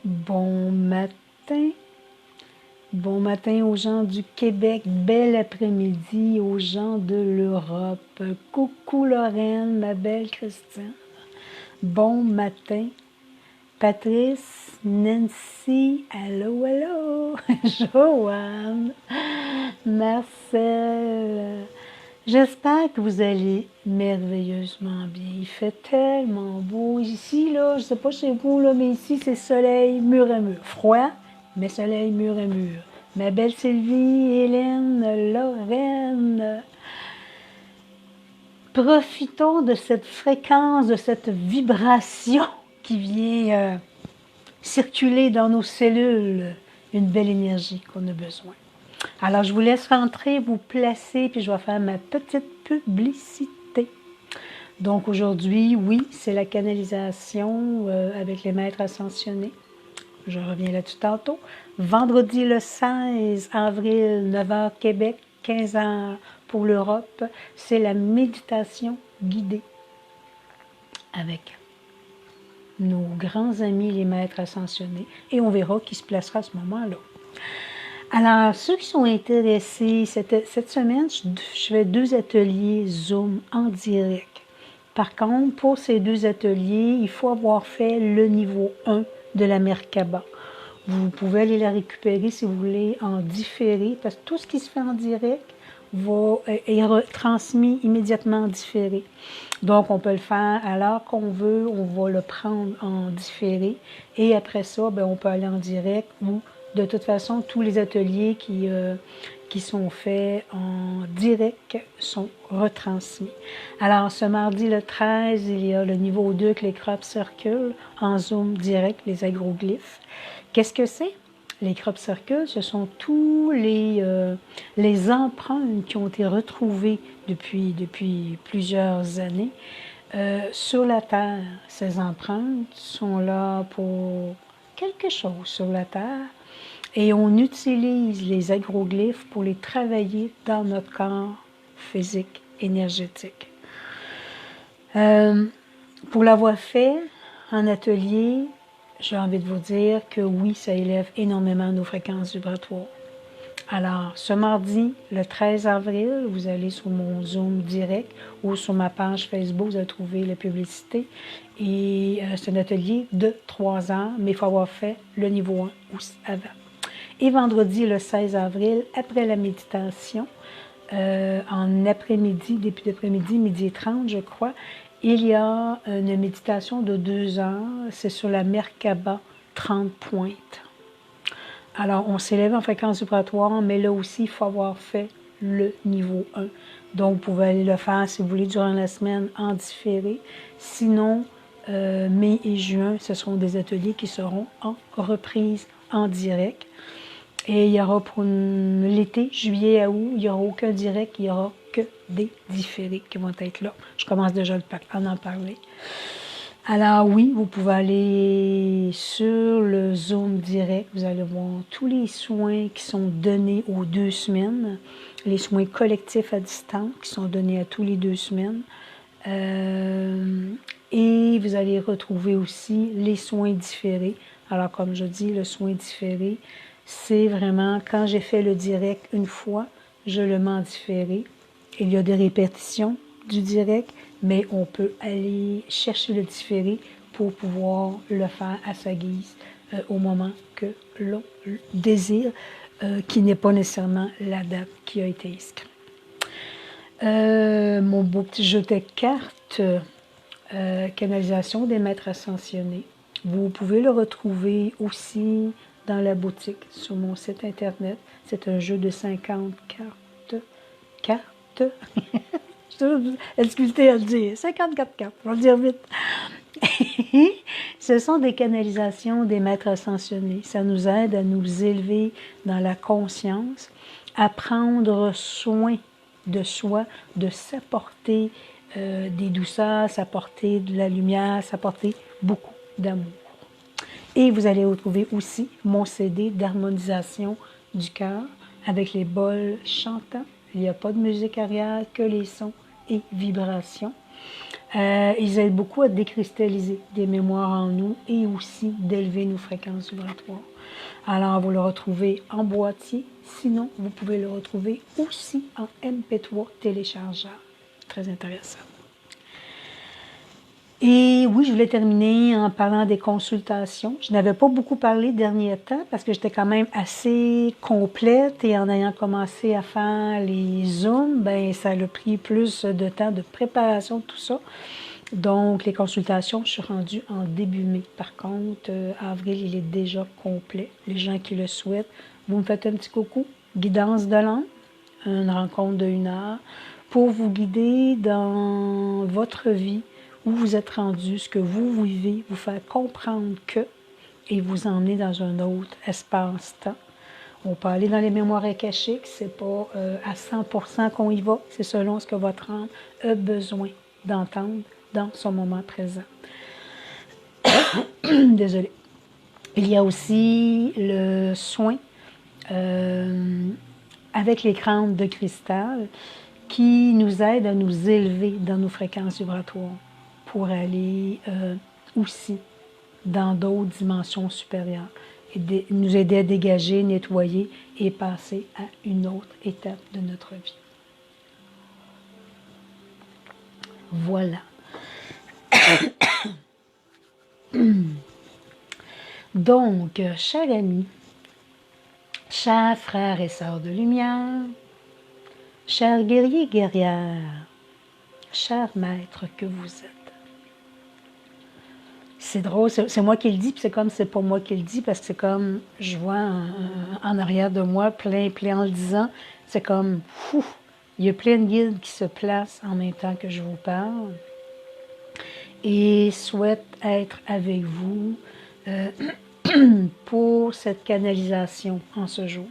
Bon matin. Bon matin aux gens du Québec. Bel après-midi aux gens de l'Europe. Coucou Lorraine, ma belle Christine. Bon matin. Patrice, Nancy, allô, allô. Joanne, Marcel. J'espère que vous allez merveilleusement bien. Il fait tellement beau ici, là. Je ne sais pas chez vous, là, mais ici, c'est soleil mur à mur. Froid, mais soleil mur à mur. Ma belle Sylvie, Hélène, Lorraine. Profitons de cette fréquence, de cette vibration qui vient circuler dans nos cellules. Une belle énergie qu'on a besoin. Alors, je vous laisse rentrer, vous placer, puis je vais faire ma petite publicité. Donc, aujourd'hui, oui, c'est la canalisation avec les maîtres ascensionnés. Je reviens là-dessus tantôt. Vendredi le 16 avril, 9h Québec, 15h pour l'Europe, c'est la méditation guidée avec nos grands amis, les maîtres ascensionnés, et on verra qui se placera à ce moment-là. Alors, ceux qui sont intéressés, cette semaine, je fais 2 ateliers Zoom en direct. Par contre, pour ces 2 ateliers, il faut avoir fait le niveau 1 de la Merkaba. Vous pouvez aller la récupérer si vous voulez en différé, parce que tout ce qui se fait en direct est transmis immédiatement en différé. Donc, on peut le faire à l'heure qu'on veut, on va le prendre en différé, et après ça, bien, on peut aller en direct ou de toute façon, tous les ateliers qui sont faits en direct sont retransmis. Alors, ce mardi le 13, il y a le niveau 2 avec les crop circles en Zoom direct, les agroglyphes. Qu'est-ce que c'est? Les crop circles, ce sont tous les empreintes qui ont été retrouvées depuis plusieurs années sur la Terre. Ces empreintes sont là pour quelque chose sur la Terre. Et on utilise les agroglyphes pour les travailler dans notre corps physique, énergétique. Pour l'avoir fait en atelier, j'ai envie de vous dire que oui, ça élève énormément nos fréquences vibratoires. Alors, ce mardi, le 13 avril, vous allez sur mon Zoom direct ou sur ma page Facebook, vous allez trouver la publicité. Et c'est un atelier de 3 heures, mais il faut avoir fait le niveau 1 aussi avant. Et vendredi, le 16 avril, après la méditation, en après-midi, début d'après-midi, midi et 30, je crois, il y a une méditation de 2 heures. C'est sur la Merkaba 30 pointes. Alors, on s'élève en fréquence vibratoire, mais là aussi, il faut avoir fait le niveau 1. Donc, vous pouvez aller le faire, si vous voulez, durant la semaine en différé. Sinon, mai et juin, ce seront des ateliers qui seront en reprise en direct. Et il y aura pour l'été, juillet à août, il n'y aura aucun direct, il n'y aura que des différés qui vont être là. Je commence déjà à en parler. Alors oui, vous pouvez aller sur le Zoom direct, vous allez voir tous les soins qui sont donnés aux 2 semaines, les soins collectifs à distance qui sont donnés à tous les 2 semaines. Et vous allez retrouver aussi les soins différés. Alors comme je dis, le soin différé, c'est vraiment, quand j'ai fait le direct une fois, je le mets en différé. Il y a des répétitions du direct, mais on peut aller chercher le différé pour pouvoir le faire à sa guise au moment que l'on désire, qui n'est pas nécessairement la date qui a été inscrite. Mon beau petit jeu de cartes, canalisation des maîtres ascensionnés. Vous pouvez le retrouver aussi dans la boutique, sur mon site internet. C'est un jeu de 50 cartes. Cartes? Excusez à le dire. 54 cartes, je vais le dire vite. Ce sont des canalisations des maîtres ascensionnés. Ça nous aide à nous élever dans la conscience, à prendre soin de soi, de s'apporter des douceurs, s'apporter de la lumière, s'apporter beaucoup d'amour. Et vous allez retrouver aussi mon CD d'harmonisation du cœur avec les bols chantants. Il n'y a pas de musique arrière, que les sons et vibrations. Ils aident beaucoup à décristalliser des mémoires en nous et aussi d'élever nos fréquences vibratoires. Alors, vous le retrouvez en boîtier. Sinon, vous pouvez le retrouver aussi en MP3 téléchargeable. Très intéressant. Et oui, je voulais terminer en parlant des consultations. Je n'avais pas beaucoup parlé dernier temps parce que j'étais quand même assez complète et en ayant commencé à faire les Zooms, ben ça a pris plus de temps de préparation de tout ça. Donc, les consultations, je suis rendue en début mai. Par contre, avril, il est déjà complet. Les gens qui le souhaitent, vous me faites un petit coucou. Guidance de l'âme, une rencontre de 1 heure pour vous guider dans votre vie, où vous êtes rendu, ce que vous vivez, vous faire comprendre que, et vous emmener dans un autre espace-temps. On peut aller dans les mémoires akashiques, c'est pas à 100% qu'on y va, c'est selon ce que votre âme a besoin d'entendre dans son moment présent. Désolée. Il y a aussi le soin avec les crânes de cristal qui nous aide à nous élever dans nos fréquences vibratoires pour aller aussi dans d'autres dimensions supérieures et nous aider à dégager, nettoyer et passer à une autre étape de notre vie. Voilà. Donc, chers amis, chers frères et sœurs de lumière, chers guerriers, guerrières, chers maîtres que vous êtes. C'est drôle, c'est moi qui le dis, puis c'est comme c'est pas moi qui le dis, parce que c'est comme, je vois en arrière de moi, plein en le disant, c'est comme, fou, il y a plein de guides qui se placent en même temps que je vous parle et souhaitent être avec vous pour cette canalisation en ce jour.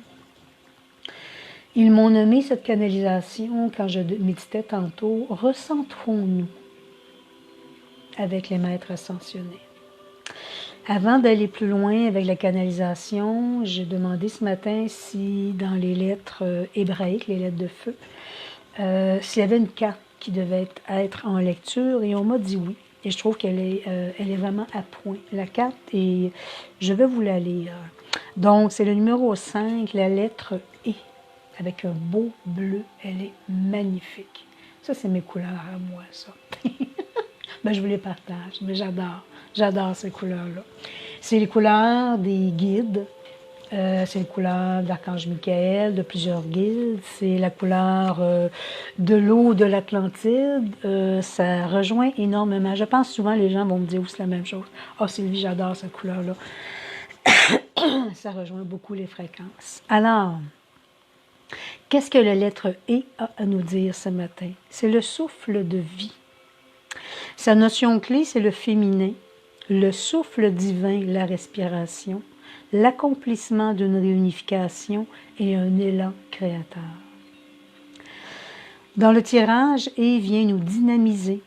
Ils m'ont nommé cette canalisation, quand je méditais tantôt, recentrons-nous avec les maîtres ascensionnés. Avant d'aller plus loin avec la canalisation, j'ai demandé ce matin si dans les lettres hébraïques, les lettres de feu, s'il y avait une carte qui devait être en lecture, et on m'a dit oui. Et je trouve qu'elle est vraiment à point. La carte, et je vais vous la lire. Donc, c'est le numéro 5, la lettre E, avec un beau bleu. Elle est magnifique. Ça, c'est mes couleurs à moi, ça. Ben, je vous les partage, mais j'adore ces couleurs-là. C'est les couleurs des guides, c'est les couleurs de l'Archange Michael, de plusieurs guides, c'est la couleur de l'eau de l'Atlantide, ça rejoint énormément. Je pense souvent les gens vont me dire, oui, c'est la même chose. Oh Sylvie, j'adore cette couleur-là. Ça rejoint beaucoup les fréquences. Alors, qu'est-ce que la lettre E a à nous dire ce matin? C'est le souffle de vie. Sa notion clé, c'est le féminin, le souffle divin, la respiration, l'accomplissement d'une réunification et un élan créateur. Dans le tirage, E vient nous dynamiser.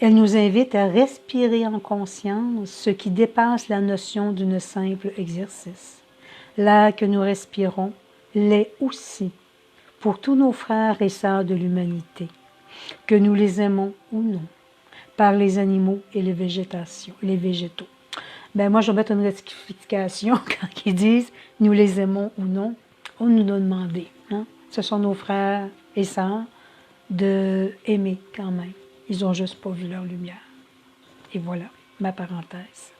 Elle nous invite à respirer en conscience, ce qui dépasse la notion d'un simple exercice. L'air que nous respirons l'est aussi pour tous nos frères et sœurs de l'humanité, que nous les aimons ou non, par les animaux et les végétaux. Ben moi, je vais mettre une rectification quand ils disent « nous les aimons ou non », on nous a demandé. Hein? Ce sont nos frères et sœurs de aimer quand même. Ils n'ont juste pas vu leur lumière. Et voilà, ma parenthèse.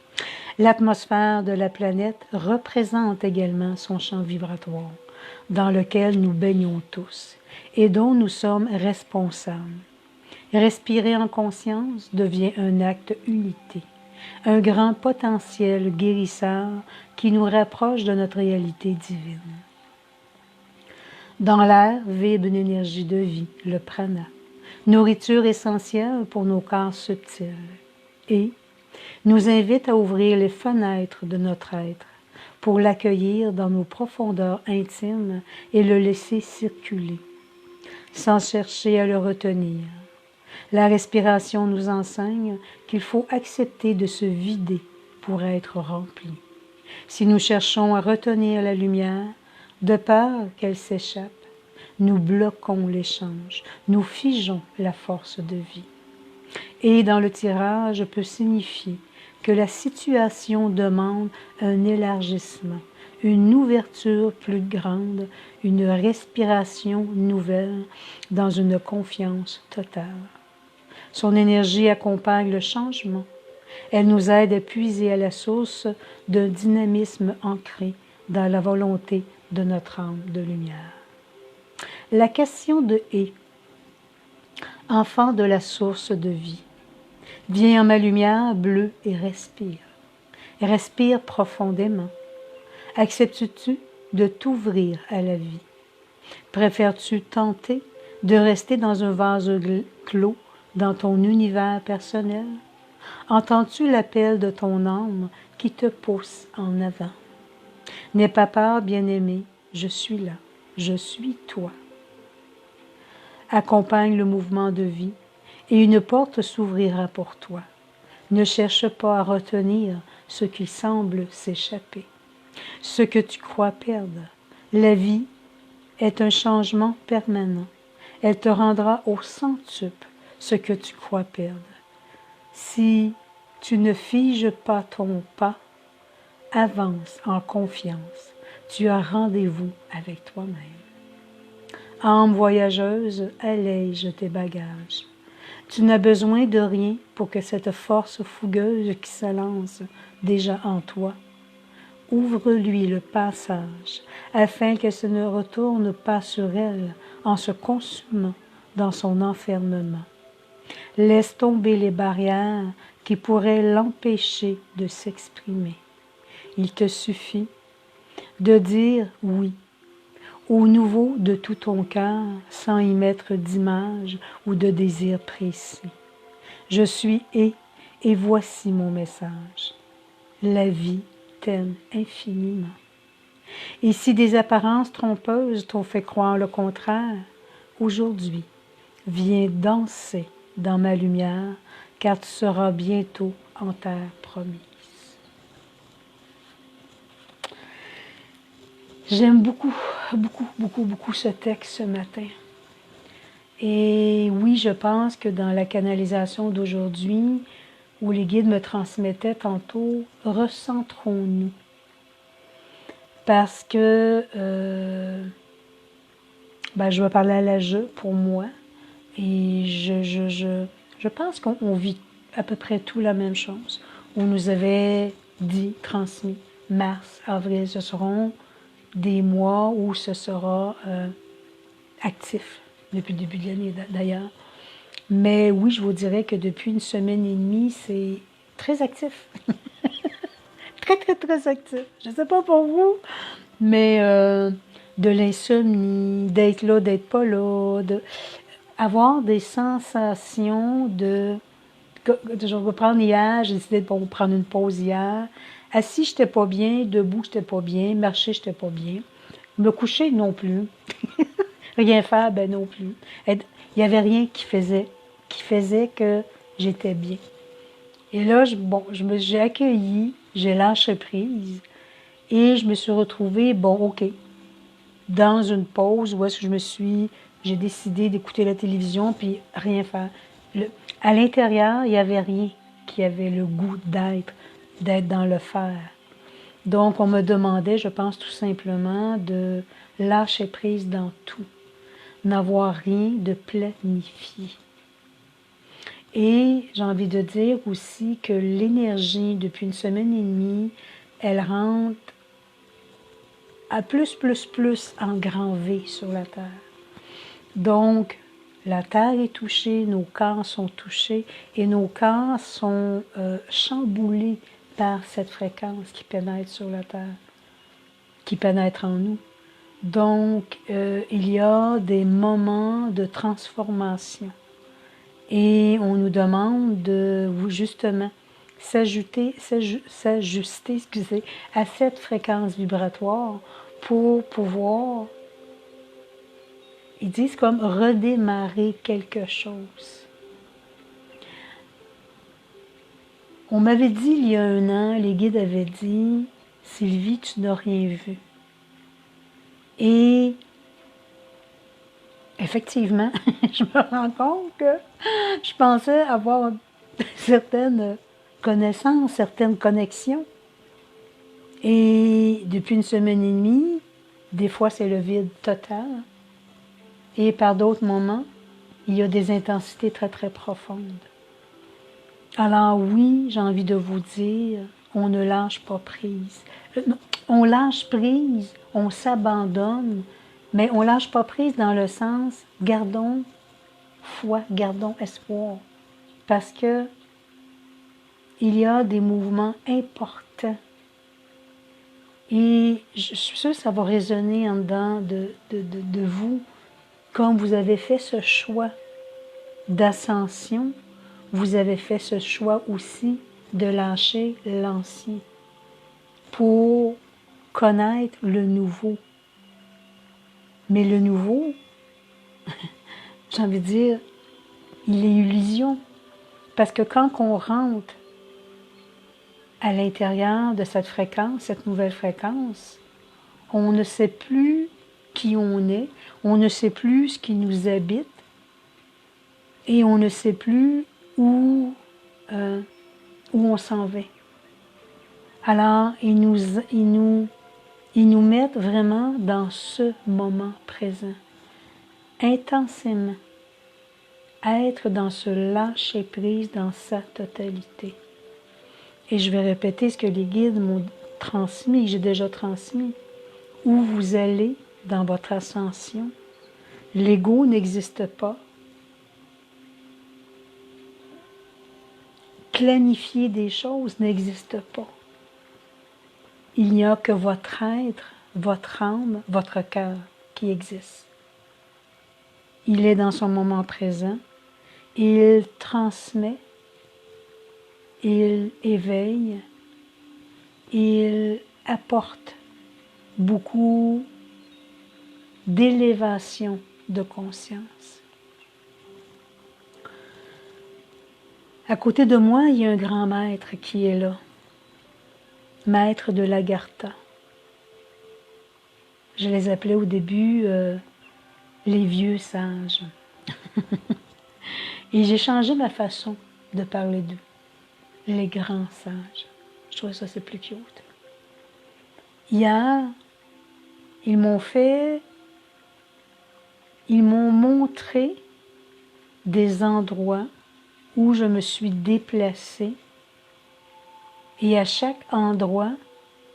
L'atmosphère de la planète représente également son champ vibratoire, dans lequel nous baignons tous et dont nous sommes responsables. Respirer en conscience devient un acte unité, un grand potentiel guérisseur qui nous rapproche de notre réalité divine. Dans l'air vibre une énergie de vie, le prana, nourriture essentielle pour nos corps subtils, et nous invite à ouvrir les fenêtres de notre être pour l'accueillir dans nos profondeurs intimes et le laisser circuler, sans chercher à le retenir. La respiration nous enseigne qu'il faut accepter de se vider pour être rempli. Si nous cherchons à retenir la lumière, de peur qu'elle s'échappe, nous bloquons l'échange, nous figeons la force de vie. Et dans le tirage peut signifier que la situation demande un élargissement, une ouverture plus grande, une respiration nouvelle dans une confiance totale. Son énergie accompagne le changement. Elle nous aide à puiser à la source d'un dynamisme ancré dans la volonté de notre âme de lumière. La question de « et », enfant de la source de vie, viens en ma lumière bleue et respire. Respire profondément. Acceptes-tu de t'ouvrir à la vie? Préfères-tu tenter de rester dans un vase clos dans ton univers personnel? Entends-tu l'appel de ton âme qui te pousse en avant? N'aie pas peur, bien-aimé, je suis là, je suis toi. Accompagne le mouvement de vie et une porte s'ouvrira pour toi. Ne cherche pas à retenir ce qui semble s'échapper, ce que tu crois perdre. La vie est un changement permanent. Elle te rendra au centuple ce que tu crois perdre. Si tu ne figes pas ton pas, avance en confiance. Tu as rendez-vous avec toi-même. Âme voyageuse, allège tes bagages. Tu n'as besoin de rien pour que cette force fougueuse qui se lance déjà en toi, ouvre-lui le passage, afin qu'elle ne retourne pas sur elle en se consumant dans son enfermement. Laisse tomber les barrières qui pourraient l'empêcher de s'exprimer. Il te suffit de dire oui au nouveau de tout ton cœur sans y mettre d'image ou de désir précis. Je suis et voici mon message. La vie t'aime infiniment. Et si des apparences trompeuses t'ont fait croire le contraire, aujourd'hui, viens danser dans ma lumière, car tu seras bientôt en terre promise. J'aime beaucoup, beaucoup, beaucoup, beaucoup ce texte ce matin. Et oui, je pense que dans la canalisation d'aujourd'hui, où les guides me transmettaient tantôt, recentrons-nous. Parce que je vais parler à la je pour moi. Et je pense qu'on vit à peu près tout la même chose. On nous avait dit, transmis, mars, avril, ce seront des mois où ce sera actif, depuis le début de l'année d'ailleurs. Mais oui, je vous dirais que depuis une semaine et demie, c'est très actif. Très, très, très actif. Je ne sais pas pour vous, mais de l'insomnie, d'être là, d'être pas là, avoir des sensations de... Je vais prendre hier, j'ai décidé de prendre une pause hier. Assis, je n'étais pas bien. Debout, je n'étais pas bien. Marcher, je n'étais pas bien. Me coucher, non plus. Rien faire, ben non plus. Il n'y avait rien qui faisait que j'étais bien. Et là, j'ai accueilli, j'ai lâché prise et je me suis retrouvée, OK, dans une pause où est-ce que j'ai décidé d'écouter la télévision puis rien faire. À l'intérieur, il n'y avait rien qui avait le goût d'être dans le faire. Donc, on me demandait, je pense tout simplement, de lâcher prise dans tout, n'avoir rien de planifié. Et j'ai envie de dire aussi que l'énergie, depuis une semaine et demie, elle rentre à plus en grand V sur la Terre. Donc, la Terre est touchée, nos corps sont touchés et nos corps sont chamboulés par cette fréquence qui pénètre sur la Terre, qui pénètre en nous. Donc, il y a des moments de transformation. Et on nous demande de, justement, s'ajuster à cette fréquence vibratoire pour pouvoir, ils disent comme redémarrer quelque chose. On m'avait dit il y a 1 an, les guides avaient dit, Sylvie, tu n'as rien vu. Et effectivement, je me rends compte que je pensais avoir certaines connaissances, certaines connexions. Et depuis une semaine et demie, des fois c'est le vide total. Et par d'autres moments, il y a des intensités très très profondes. Alors oui, j'ai envie de vous dire, on ne lâche pas prise. On lâche prise, on s'abandonne, mais on ne lâche pas prise dans le sens, gardons foi, gardons espoir. Parce que il y a des mouvements importants. Et je suis sûre que ça va résonner en dedans de vous. Comme vous avez fait ce choix d'ascension, vous avez fait ce choix aussi de lâcher l'ancien pour connaître le nouveau. Mais le nouveau, j'ai envie de dire, il est illusion. Parce que quand on rentre à l'intérieur de cette fréquence, cette nouvelle fréquence, on ne sait plus qui on est, on ne sait plus ce qui nous habite et on ne sait plus où on s'en va. Alors, ils nous mettent vraiment dans ce moment présent, intensément, être dans ce lâcher-prise dans sa totalité. Et je vais répéter ce que les guides m'ont transmis, que j'ai déjà transmis. Où vous allez dans votre ascension, l'ego n'existe pas. Planifier des choses n'existe pas. Il n'y a que votre être, votre âme, votre cœur qui existe. Il est dans son moment présent, il transmet, il éveille, il apporte beaucoup d'élévation de conscience. À côté de moi, il y a un grand maître qui est là, maître de l'Agartha. Je les appelais au début les vieux sages. Et j'ai changé ma façon de parler d'eux, les grands sages. Je trouve ça c'est plus cute. Hier, ils m'ont montré des endroits où je me suis déplacée et à chaque endroit,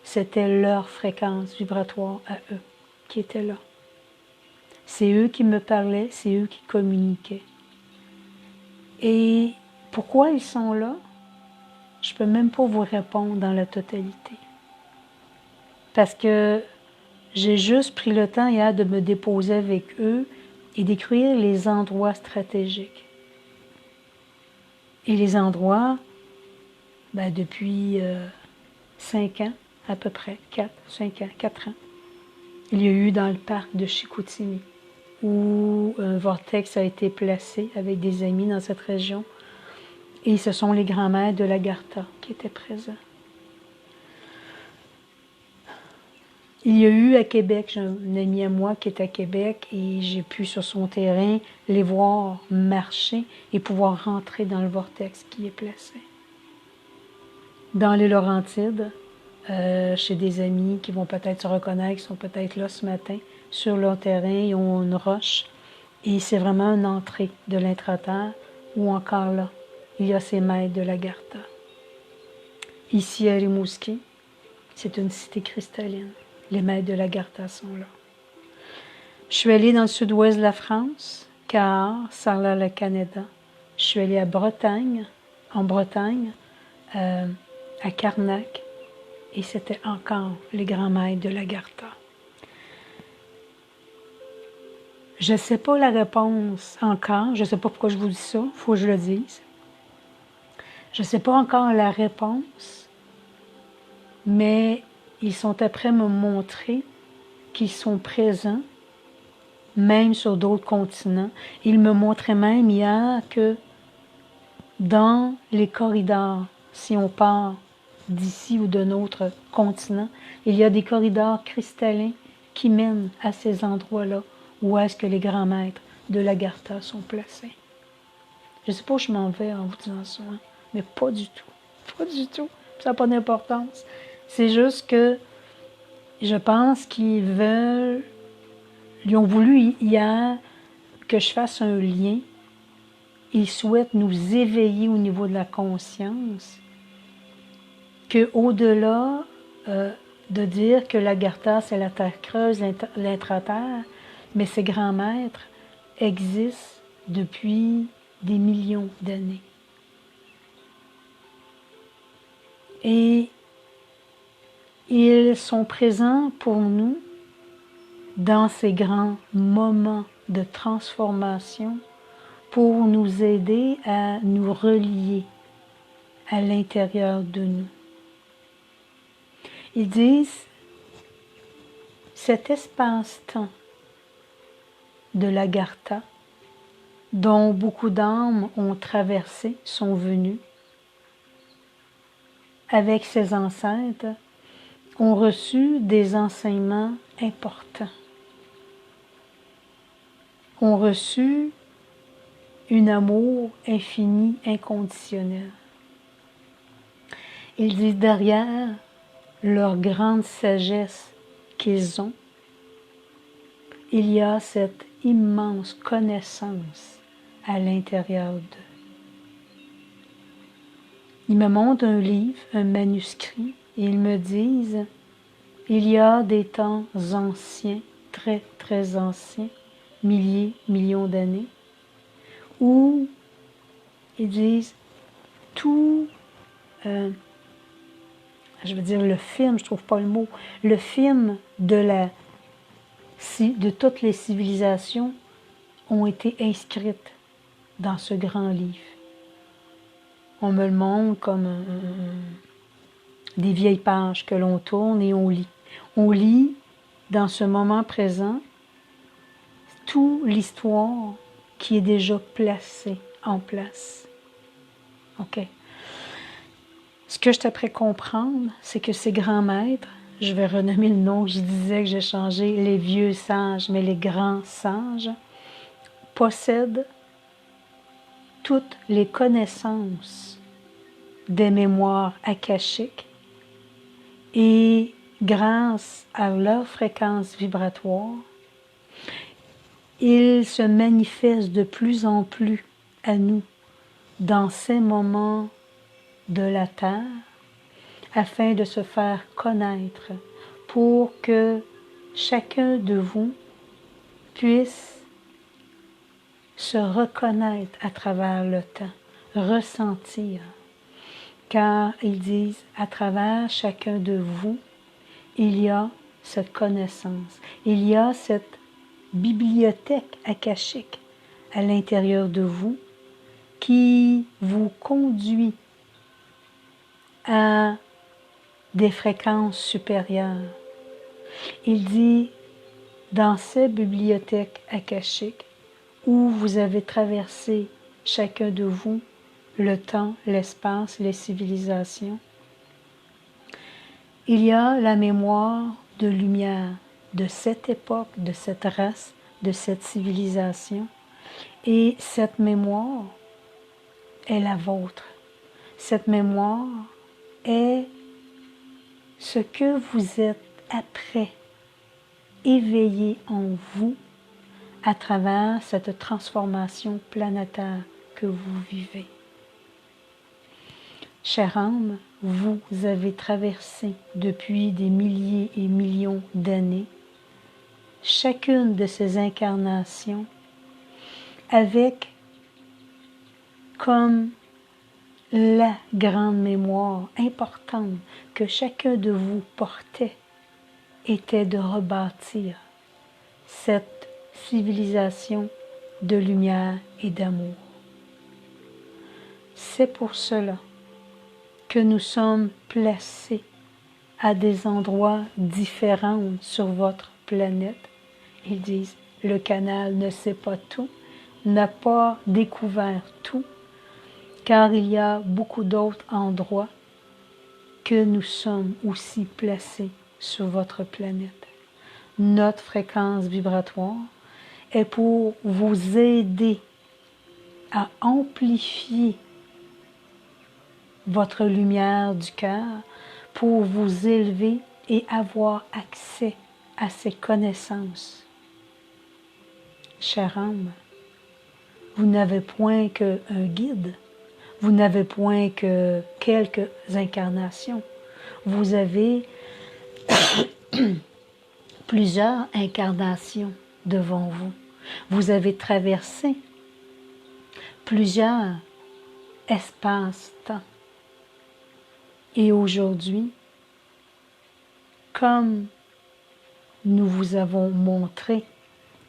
c'était leur fréquence vibratoire à eux qui était là. C'est eux qui me parlaient, c'est eux qui communiquaient. Et pourquoi ils sont là? Je ne peux même pas vous répondre dans la totalité. Parce que j'ai juste pris le temps hier de me déposer avec eux et d'écrire les endroits stratégiques. Et les endroits, depuis 5 ans à peu près, 4 ans, il y a eu dans le parc de Chicoutimi, où un vortex a été placé avec des amis dans cette région. Et ce sont les grands-mères de l'Agartha qui étaient présents. Il y a eu à Québec, j'ai un ami à moi qui est à Québec et j'ai pu sur son terrain les voir marcher et pouvoir rentrer dans le vortex qui est placé. Dans les Laurentides, chez des amis qui vont peut-être se reconnaître, qui sont peut-être là ce matin, sur leur terrain, ils ont une roche et c'est vraiment une entrée de l'intraterre ou encore là, il y a ces maîtres de l'Agartha. Ici à Rimouski, c'est une cité cristalline. Les maîtres de l'Agartha sont là. Je suis allée dans le sud-ouest de la France, Cahors, Sarlat-le-Canada. Je suis allée en Bretagne, à Carnac, et c'était encore les grands maîtres de l'Agartha. Je ne sais pas la réponse encore, je ne sais pas pourquoi je vous dis ça, il faut que je le dise. Je ne sais pas encore la réponse, mais ils sont après me montrer qu'ils sont présents, même sur d'autres continents. Ils me montraient même hier que dans les corridors, si on part d'ici ou de notre continent, il y a des corridors cristallins qui mènent à ces endroits-là où est-ce que les grands maîtres de l'Agartha sont placés. Je ne sais pas où je m'en vais en vous disant ça. mais pas du tout. Pas du tout. Ça n'a pas d'importance. C'est juste que je pense qu'ils veulent, ils ont voulu hier que je fasse un lien. Ils souhaitent nous éveiller au niveau de la conscience, qu'au-delà de dire que l'Agartha, c'est la terre creuse, l'intraterre, mais ces grands maîtres existent depuis des millions d'années. Et ils sont présents pour nous dans ces grands moments de transformation pour nous aider à nous relier à l'intérieur de nous. Ils disent, cet espace-temps de l'Agartha, dont beaucoup d'âmes ont traversé, sont venues, avec ses ancêtres, ont reçu des enseignements importants, ont reçu un amour infini, inconditionnel. Ils disent derrière leur grande sagesse qu'ils ont, il y a cette immense connaissance à l'intérieur d'eux. Ils me montrent un livre, un manuscrit, et ils me disent, il y a des temps anciens, très très anciens, milliers, millions d'années, où ils disent tout, je veux dire le film, je trouve pas le mot, le film de toutes les civilisations ont été inscrites dans ce grand livre. On me le montre comme des vieilles pages que l'on tourne et on lit. On lit dans ce moment présent toute l'histoire qui est déjà placée en place. OK? Ce que je t'apprends à comprendre, c'est que ces grands maîtres, je vais renommer le nom, je disais que j'ai changé les vieux sages, mais les grands sages, possèdent toutes les connaissances des mémoires akashiques et grâce à leur fréquence vibratoire, ils se manifestent de plus en plus à nous dans ces moments de la Terre afin de se faire connaître pour que chacun de vous puisse se reconnaître à travers le temps, ressentir. Car ils disent, à travers chacun de vous, il y a cette connaissance, il y a cette bibliothèque akashique à l'intérieur de vous qui vous conduit à des fréquences supérieures. Il dit, dans cette bibliothèque akashique, où vous avez traversé chacun de vous le temps, l'espace, les civilisations, il y a la mémoire de lumière de cette époque, de cette race, de cette civilisation. Et cette mémoire est la vôtre. Cette mémoire est ce que vous êtes après, éveillé en vous à travers cette transformation planétaire que vous vivez. Chère âme, vous avez traversé depuis des milliers et millions d'années chacune de ces incarnations avec comme la grande mémoire importante que chacun de vous portait était de rebâtir cette civilisation de lumière et d'amour. C'est pour cela que nous sommes placés à des endroits différents sur votre planète. Ils disent, le canal ne sait pas tout, n'a pas découvert tout, car il y a beaucoup d'autres endroits que nous sommes aussi placés sur votre planète. Notre fréquence vibratoire est pour vous aider à amplifier votre lumière du cœur pour vous élever et avoir accès à ces connaissances. Chère âme, vous n'avez point qu'un guide, vous n'avez point que quelques incarnations, vous avez plusieurs incarnations devant vous. Vous avez traversé plusieurs espaces-temps. Et aujourd'hui, comme nous vous avons montré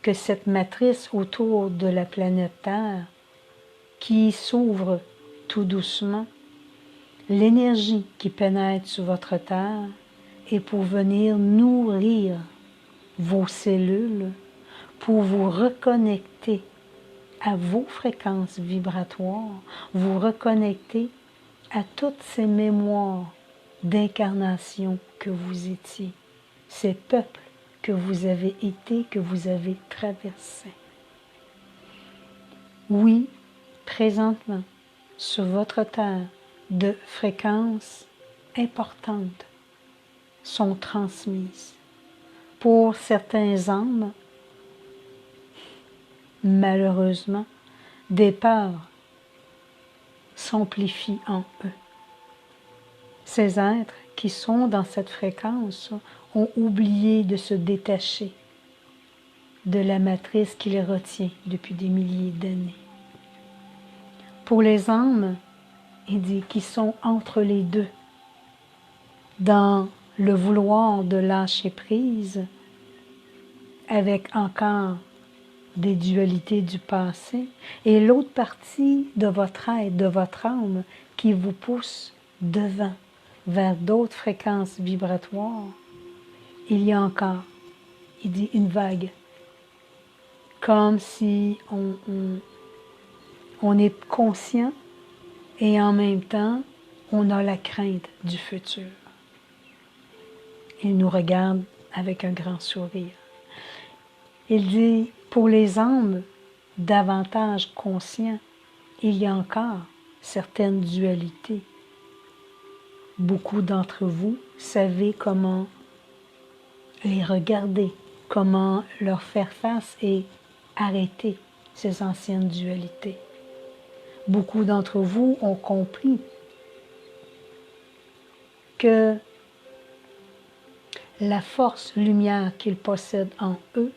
que cette matrice autour de la planète Terre qui s'ouvre tout doucement, l'énergie qui pénètre sur votre Terre est pour venir nourrir vos cellules, pour vous reconnecter à vos fréquences vibratoires, vous reconnecter à toutes ces mémoires d'incarnation que vous étiez, ces peuples que vous avez été, que vous avez traversés. Oui, présentement, sur votre terre, de fréquences importantes sont transmises. Pour certains âmes, malheureusement, des peurs s'amplifient en eux. Ces êtres qui sont dans cette fréquence ont oublié de se détacher de la matrice qui les retient depuis des milliers d'années. Pour les âmes, il dit, qui sont entre les deux, dans le vouloir de lâcher prise, avec encore des dualités du passé, et l'autre partie de votre être, de votre âme, qui vous pousse devant, vers d'autres fréquences vibratoires, il y a encore, il dit, une vague, comme si on est conscient et en même temps, on a la crainte du futur. Il nous regarde avec un grand sourire. Il dit, pour les âmes davantage conscients, il y a encore certaines dualités. Beaucoup d'entre vous savez comment les regarder, comment leur faire face et arrêter ces anciennes dualités. Beaucoup d'entre vous ont compris que la force lumière qu'ils possèdent en eux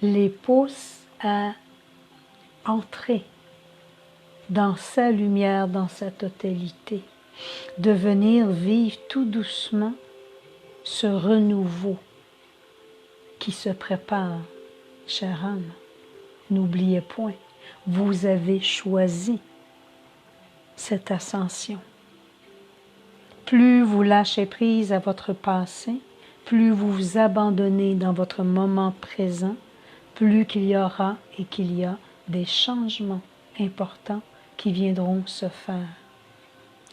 les pousse à entrer dans sa lumière, dans sa totalité, de venir vivre tout doucement ce renouveau qui se prépare, chère âme. N'oubliez point, vous avez choisi cette ascension. Plus vous lâchez prise à votre passé, plus vous vous abandonnez dans votre moment présent, plus qu'il y aura et qu'il y a des changements importants qui viendront se faire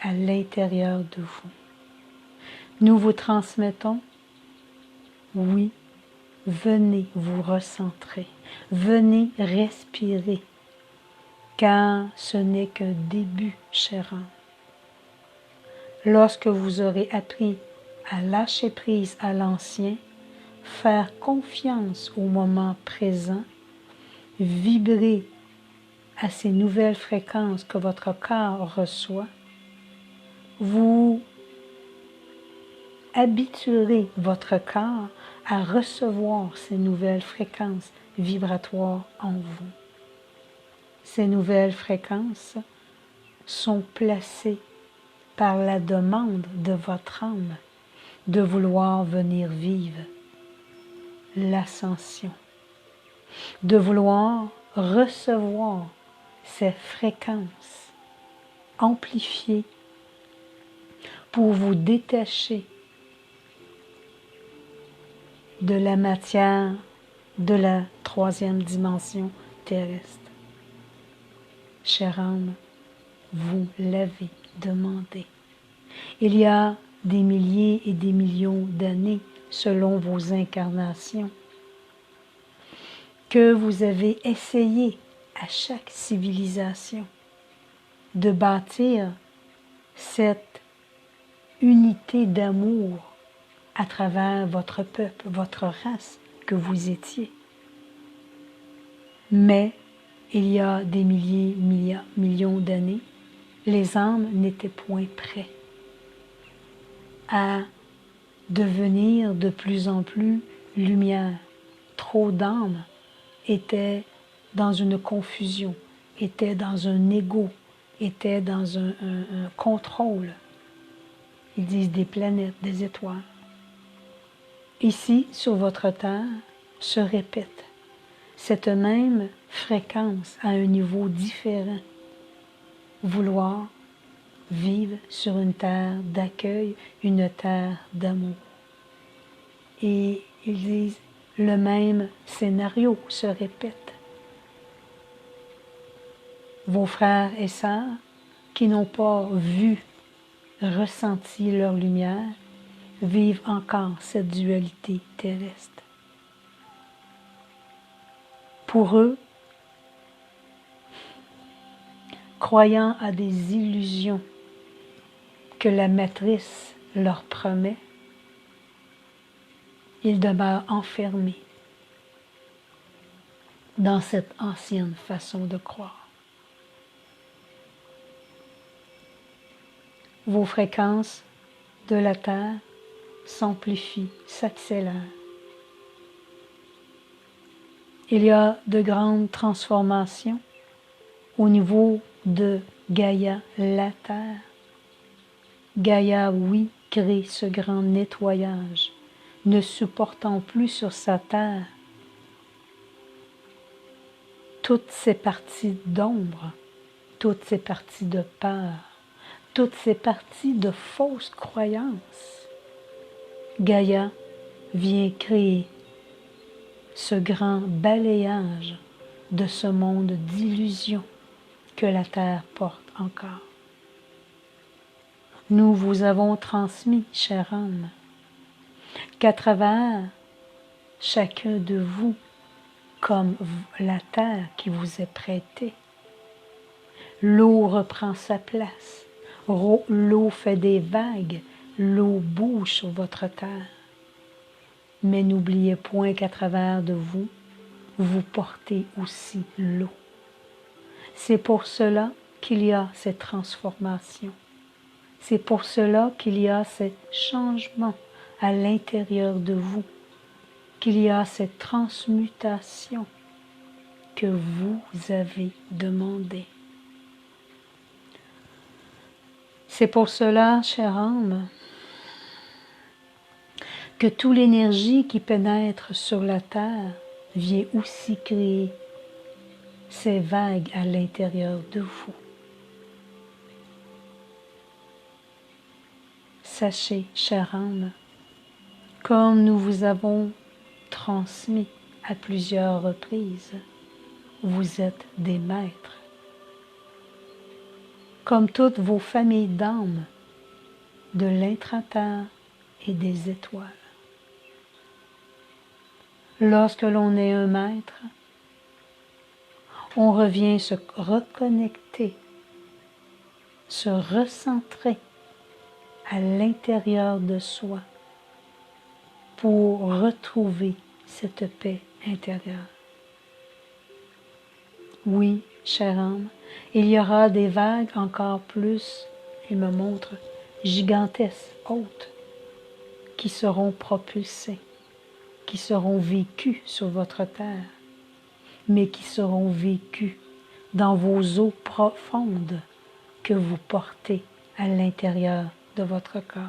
à l'intérieur de vous. Nous vous transmettons, oui, venez vous recentrer, venez respirer, car ce n'est qu'un début, chère âme. Lorsque vous aurez appris à lâcher prise à l'ancien, faire confiance au moment présent, vibrer à ces nouvelles fréquences que votre corps reçoit, vous habituerez votre corps à recevoir ces nouvelles fréquences vibratoires en vous. Ces nouvelles fréquences sont placées par la demande de votre âme de vouloir venir vivre l'ascension, de vouloir recevoir ces fréquences amplifiées pour vous détacher de la matière de la troisième dimension terrestre. Chère âme, vous l'avez demandé. Il y a des milliers et des millions d'années, selon vos incarnations, que vous avez essayé à chaque civilisation de bâtir cette unité d'amour à travers votre peuple, votre race que vous étiez. Mais il y a des milliers, millions d'années, les âmes n'étaient point prêts à devenir de plus en plus lumière. Trop d'âmes étaient dans une confusion, étaient dans un ego, étaient dans un contrôle. Ils disent des planètes, des étoiles. Ici, sur votre terre, se répète cette même fréquence à un niveau différent. Vouloir vivre sur une terre d'accueil, une terre d'amour. Et ils disent, le même scénario se répète. Vos frères et sœurs qui n'ont pas vu, ressenti leur lumière, vivent encore cette dualité terrestre. Pour eux, croyant à des illusions que la matrice leur promet, ils demeurent enfermés dans cette ancienne façon de croire. Vos fréquences de la Terre s'amplifient, s'accélèrent. Il y a de grandes transformations au niveau de Gaïa, la Terre. Gaïa, oui, crée ce grand nettoyage, ne supportant plus sur sa Terre toutes ces parties d'ombre, toutes ces parties de peur, toutes ces parties de fausses croyances. Gaïa vient créer ce grand balayage de ce monde d'illusions que la Terre porte encore. Nous vous avons transmis, chère âme, qu'à travers chacun de vous, comme la terre qui vous est prêtée, l'eau reprend sa place, l'eau fait des vagues, l'eau bouge sur votre terre. Mais n'oubliez point qu'à travers de vous, vous portez aussi l'eau. C'est pour cela qu'il y a cette transformation. C'est pour cela qu'il y a ce changement à l'intérieur de vous, qu'il y a cette transmutation que vous avez demandée. C'est pour cela, chère âme, que toute l'énergie qui pénètre sur la terre vient aussi créer ces vagues à l'intérieur de vous. Sachez, chère âme, comme nous vous avons transmis à plusieurs reprises, vous êtes des maîtres. Comme toutes vos familles d'âmes, de l'intra-terre et des étoiles. Lorsque l'on est un maître, on revient se reconnecter, se recentrer à l'intérieur de soi pour retrouver cette paix intérieure. Oui, chère âme, il y aura des vagues encore plus, il me montre, gigantesques, hautes, qui seront propulsées, qui seront vécues sur votre terre, mais qui seront vécues dans vos eaux profondes que vous portez à l'intérieur de votre corps.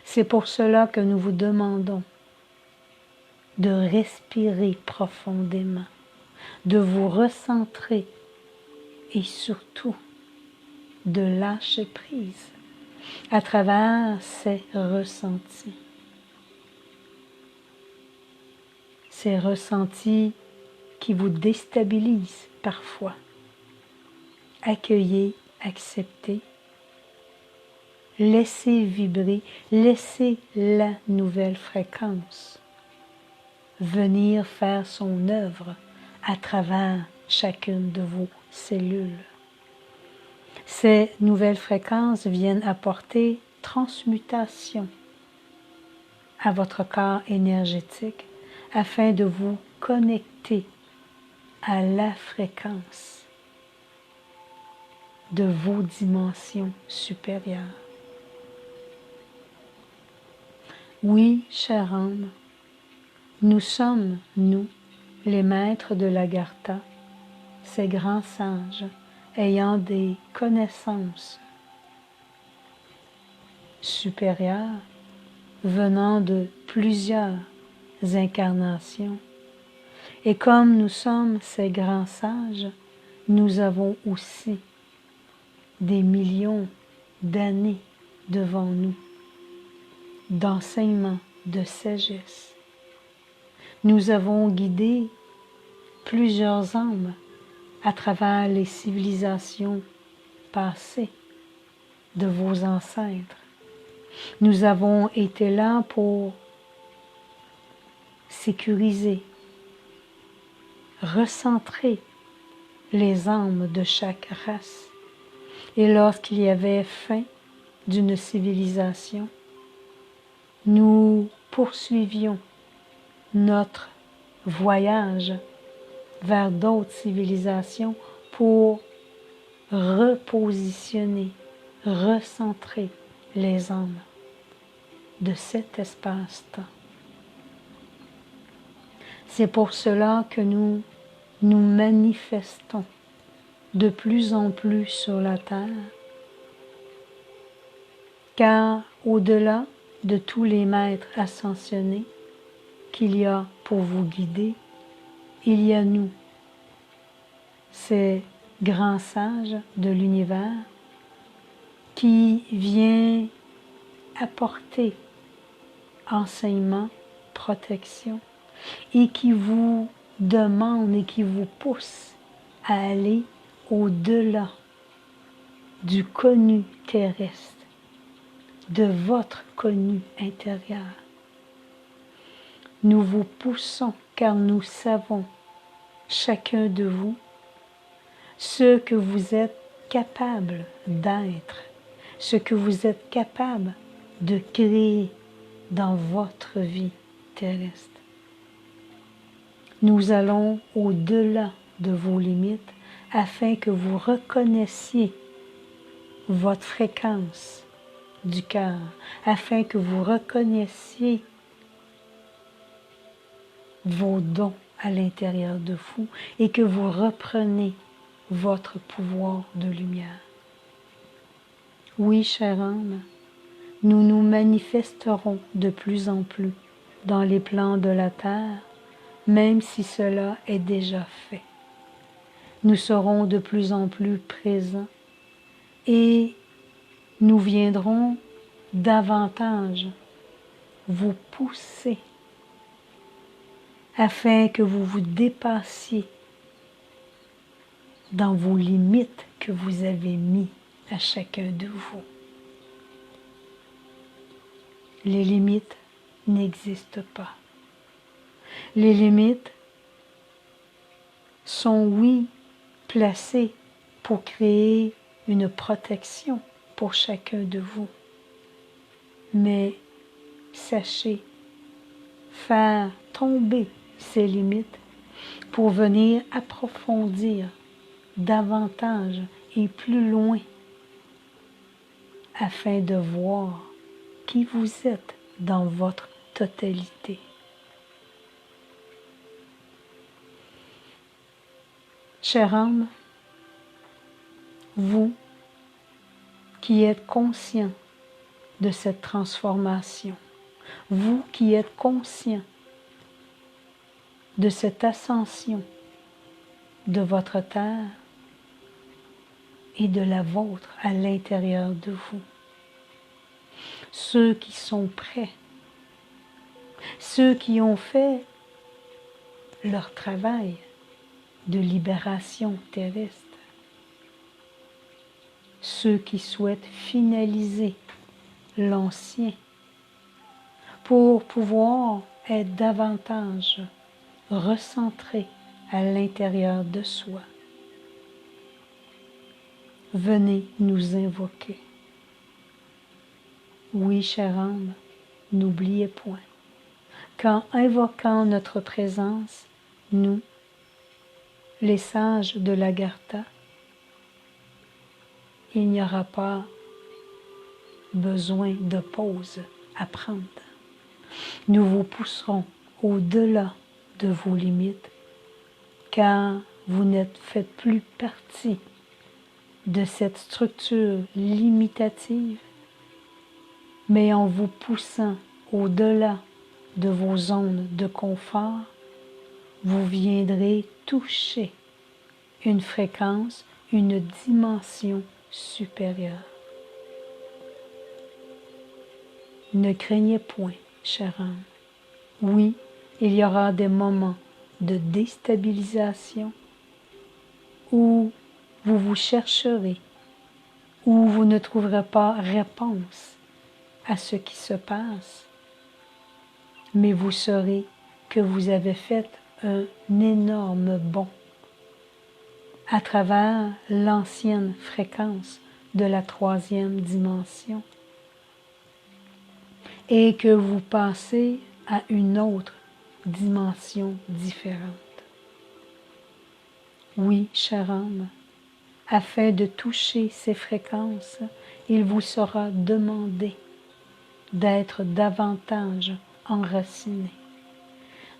C'est pour cela que nous vous demandons de respirer profondément, de vous recentrer et surtout de lâcher prise à travers ces ressentis. Ces ressentis qui vous déstabilisent parfois. Accueillez, acceptez, laissez vibrer, laissez la nouvelle fréquence venir faire son œuvre à travers chacune de vos cellules. Ces nouvelles fréquences viennent apporter transmutation à votre corps énergétique afin de vous connecter à la fréquence de vos dimensions supérieures. Oui, chère âme, nous sommes, nous, les maîtres de l'Agartha, ces grands sages ayant des connaissances supérieures venant de plusieurs incarnations. Et comme nous sommes ces grands sages, nous avons aussi des millions d'années devant nous d'enseignement, de sagesse. Nous avons guidé plusieurs âmes à travers les civilisations passées de vos ancêtres. Nous avons été là pour sécuriser, recentrer les âmes de chaque race. Et lorsqu'il y avait fin d'une civilisation, nous poursuivions notre voyage vers d'autres civilisations pour repositionner, recentrer les âmes de cet espace-temps. C'est pour cela que nous nous manifestons de plus en plus sur la terre, car au-delà de tous les maîtres ascensionnés qu'il y a pour vous guider, il y a nous, ces grands sages de l'univers, qui vient apporter enseignement, protection, et qui vous demande et qui vous pousse à aller au-delà du connu terrestre, de votre connu intérieur. Nous vous poussons car nous savons, chacun de vous, ce que vous êtes capable d'être, ce que vous êtes capable de créer dans votre vie terrestre. Nous allons au-delà de vos limites afin que vous reconnaissiez votre fréquence du cœur, afin que vous reconnaissiez vos dons à l'intérieur de vous et que vous repreniez votre pouvoir de lumière. Oui, chère âme, nous nous manifesterons de plus en plus dans les plans de la terre, même si cela est déjà fait. Nous serons de plus en plus présents et nous viendrons davantage vous pousser afin que vous vous dépassiez dans vos limites que vous avez mis à chacun de vous. Les limites n'existent pas. Les limites sont, oui, placées pour créer une protection pour chacun de vous. Mais sachez faire tomber ces limites pour venir approfondir davantage et plus loin afin de voir qui vous êtes dans votre totalité. Chère âme, vous qui êtes conscient de cette transformation, vous qui êtes conscient de cette ascension de votre terre et de la vôtre à l'intérieur de vous, ceux qui sont prêts, ceux qui ont fait leur travail de libération terrestre, ceux qui souhaitent finaliser l'ancien pour pouvoir être davantage recentrés à l'intérieur de soi. venez nous invoquer. Oui, chère âme, n'oubliez point qu'en invoquant notre présence, nous, les sages de l'Agartha, il n'y aura pas besoin de pause à prendre. Nous vous pousserons au-delà de vos limites, car vous faites plus partie de cette structure limitative, mais en vous poussant au-delà de vos zones de confort, vous viendrez toucher une fréquence, une dimension supérieure. Ne craignez point, chère âme. Oui, il y aura des moments de déstabilisation où vous vous chercherez, où vous ne trouverez pas réponse à ce qui se passe, mais vous saurez que vous avez fait un énorme bond à travers l'ancienne fréquence de la 3e dimension et que vous passez à une autre dimension différente. Oui, chère âme, afin de toucher ces fréquences, il vous sera demandé d'être davantage enraciné,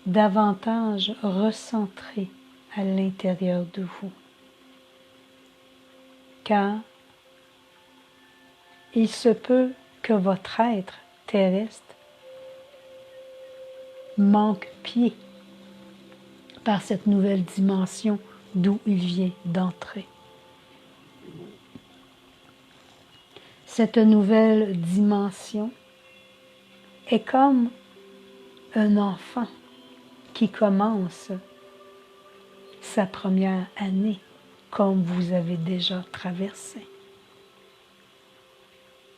davantage recentré à l'intérieur de vous. Car il se peut que votre être terrestre manque pied par cette nouvelle dimension d'où il vient d'entrer. Cette nouvelle dimension est comme un enfant qui commence sa première année, comme vous avez déjà traversé.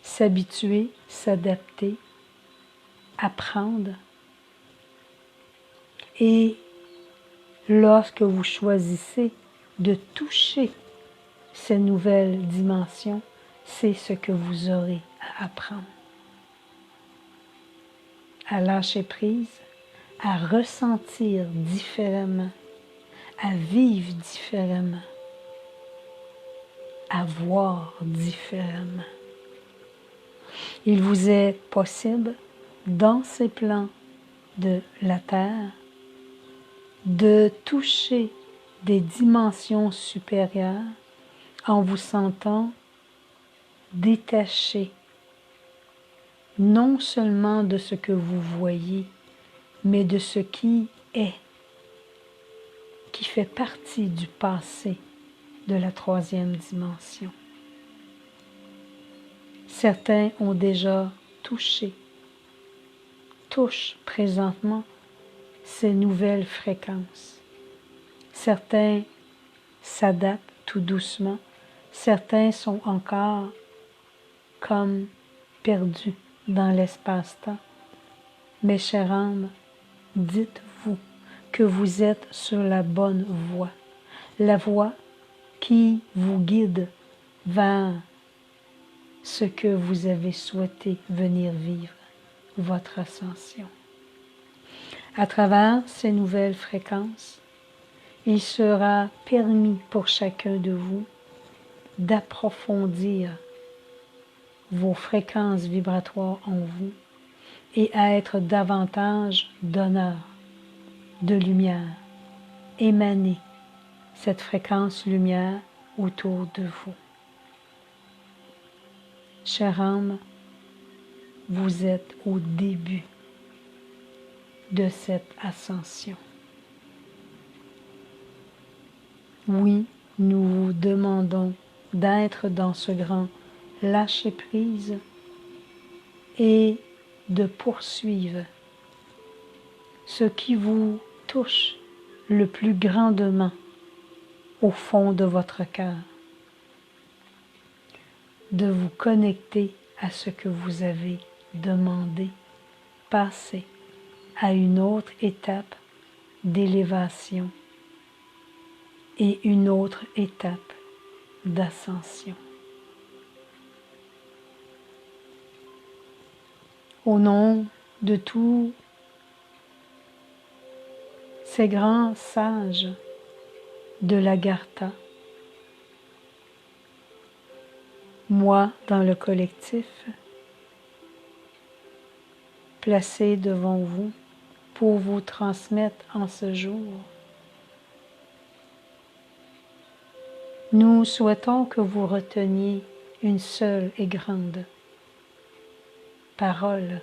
S'habituer, s'adapter, apprendre. Et lorsque vous choisissez de toucher ces nouvelles dimensions, c'est ce que vous aurez à apprendre. À lâcher prise, à ressentir différemment, à vivre différemment, à voir différemment. Il vous est possible, dans ces plans de la Terre, de toucher des dimensions supérieures en vous sentant détaché, non seulement de ce que vous voyez, mais de ce qui est, qui fait partie du passé de la 3e dimension. Certains ont déjà touché, touchent présentement ces nouvelles fréquences. Certains s'adaptent tout doucement, certains sont encore comme perdus dans l'espace-temps. Mes chères âmes, dites-vous que vous êtes sur la bonne voie, la voie qui vous guide vers ce que vous avez souhaité venir vivre, votre ascension. À travers ces nouvelles fréquences, il sera permis pour chacun de vous d'approfondir vos fréquences vibratoires en vous et à être davantage donneur de lumière, émaner cette fréquence lumière autour de vous. Chère âme, vous êtes au début de cette ascension. Oui, nous vous demandons d'être dans ce grand lâcher-prise et de poursuivre ce qui vous touche le plus grandement au fond de votre cœur, de vous connecter à ce que vous avez demandé, passer à une autre étape d'élévation et une autre étape d'ascension. Au nom de tous ces grands sages de l'Agartha, moi dans le collectif, placé devant vous pour vous transmettre en ce jour, nous souhaitons que vous reteniez une seule et grande parole: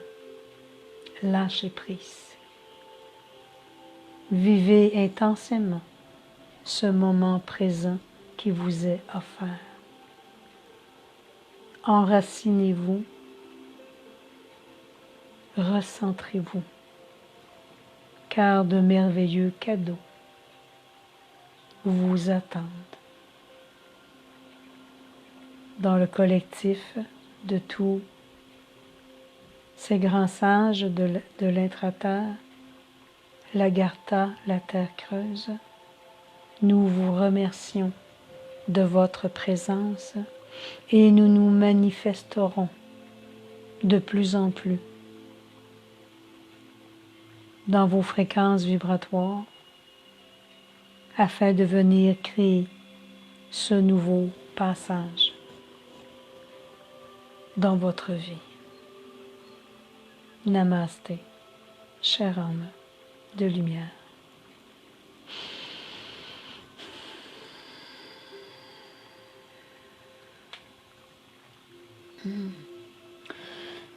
lâchez prise. Vivez intensément ce moment présent qui vous est offert. Enracinez-vous, recentrez-vous, car de merveilleux cadeaux vous attendent. Dans le collectif de tous ces grands sages de l'intra-terre, l'Agartha, la terre creuse, nous vous remercions de votre présence et nous nous manifesterons de plus en plus dans vos fréquences vibratoires afin de venir créer ce nouveau passage dans votre vie. Namasté, chère âme de lumière.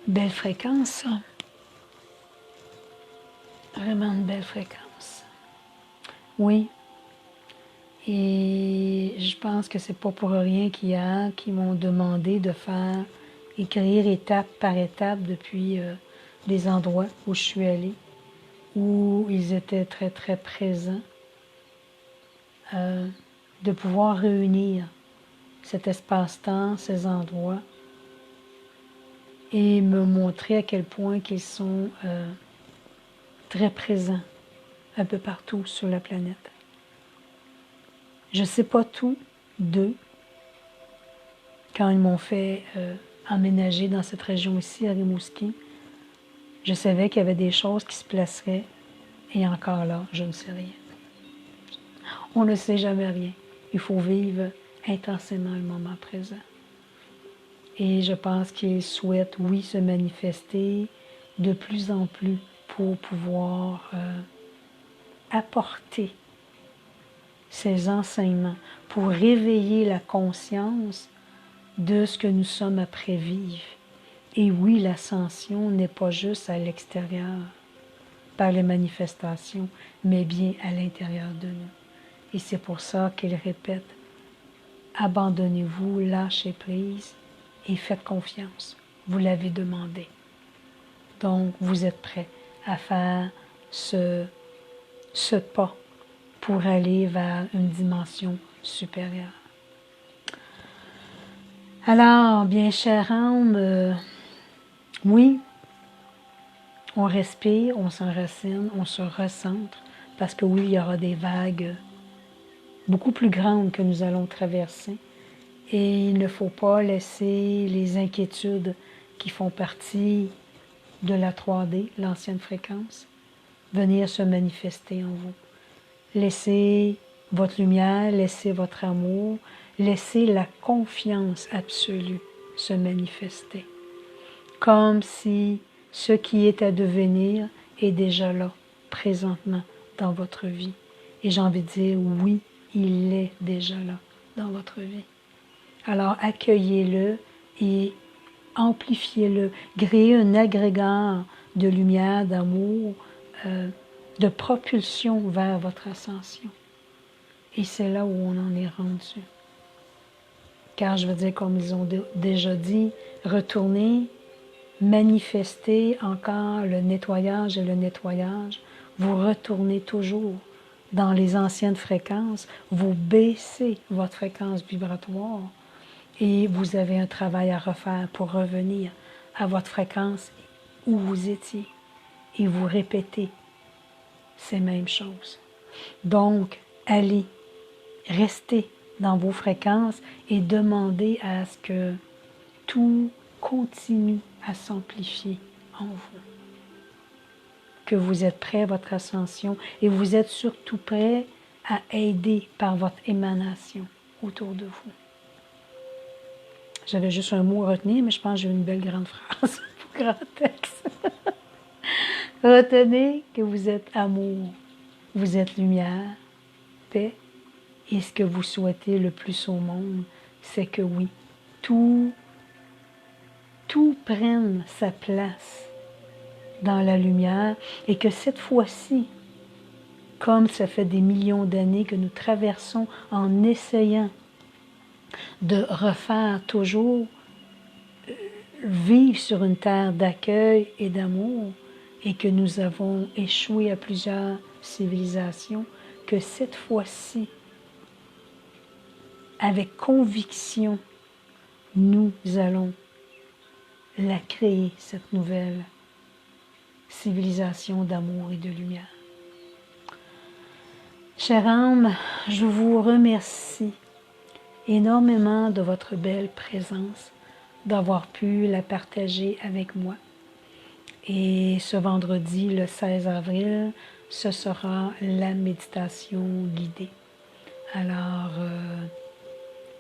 Belle fréquence, ça. Vraiment une belle fréquence. Oui. Et je pense que c'est pas pour rien qu'il y a qui m'ont demandé de faire écrire étape par étape depuis des endroits où je suis allée, où ils étaient très très présents, de pouvoir réunir cet espace-temps, ces endroits, et me montrer à quel point qu'ils sont très présents un peu partout sur la planète. Je ne sais pas tout d'eux. Quand ils m'ont fait emménager dans cette région ici, à Rimouski, je savais qu'il y avait des choses qui se placeraient, et encore là, je ne sais rien. On ne sait jamais rien. Il faut vivre intensément le moment présent. Et je pense qu'ils souhaitent, oui, se manifester de plus en plus pour pouvoir apporter ces enseignements, pour réveiller la conscience de ce que nous sommes après vivre. Et oui, l'ascension n'est pas juste à l'extérieur, par les manifestations, mais bien à l'intérieur de nous. Et c'est pour ça qu'il répète, abandonnez-vous, lâchez prise et faites confiance. Vous l'avez demandé. Donc, vous êtes prêts à faire ce pas pour aller vers une dimension supérieure. Alors, bien chère âme, oui, on respire, on s'enracine, on se recentre, parce que oui, il y aura des vagues beaucoup plus grandes que nous allons traverser. Et il ne faut pas laisser les inquiétudes qui font partie de la 3D, l'ancienne fréquence, venir se manifester en vous. Laissez votre lumière, laissez votre amour, laissez la confiance absolue se manifester. Comme si ce qui est à devenir est déjà là, présentement, dans votre vie. Et j'ai envie de dire, oui, il est déjà là, dans votre vie. Alors, accueillez-le et amplifiez-le. Créez un agrégat de lumière, d'amour, de propulsion vers votre ascension. Et c'est là où on en est rendu. Car je veux dire, comme ils ont déjà dit, retournez, manifestez encore le nettoyage et le nettoyage. Vous retournez toujours dans les anciennes fréquences, vous baissez votre fréquence vibratoire et vous avez un travail à refaire pour revenir à votre fréquence où vous étiez. Et vous répétez ces mêmes choses. Donc, allez, restez dans vos fréquences et demandez à ce que tout continue à s'amplifier en vous. Que vous êtes prêt à votre ascension et vous êtes surtout prêt à aider par votre émanation autour de vous. J'avais juste un mot à retenir, mais je pense que j'ai une belle grande phrase pour grand texte. Retenez que vous êtes amour, vous êtes lumière, paix, et ce que vous souhaitez le plus au monde, c'est que oui, tout prenne sa place dans la lumière et que cette fois-ci, comme ça fait des millions d'années que nous traversons en essayant de refaire toujours, vivre sur une terre d'accueil et d'amour, et que nous avons échoué à plusieurs civilisations, que cette fois-ci, avec conviction, nous allons la créer, cette nouvelle civilisation d'amour et de lumière. Chère âme, je vous remercie énormément de votre belle présence, d'avoir pu la partager avec moi. Et ce vendredi, le 16 avril, ce sera la méditation guidée. Alors,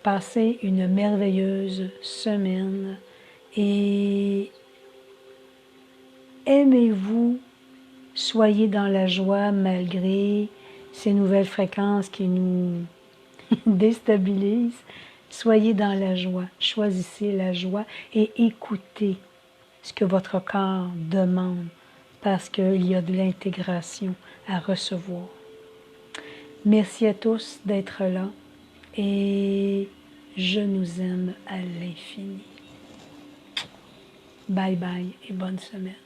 passez une merveilleuse semaine et aimez-vous, soyez dans la joie malgré ces nouvelles fréquences qui nous déstabilisent. Soyez dans la joie, choisissez la joie et écoutez ce que votre corps demande parce qu'il y a de l'intégration à recevoir. Merci à tous d'être là et je nous aime à l'infini. Bye bye et bonne semaine.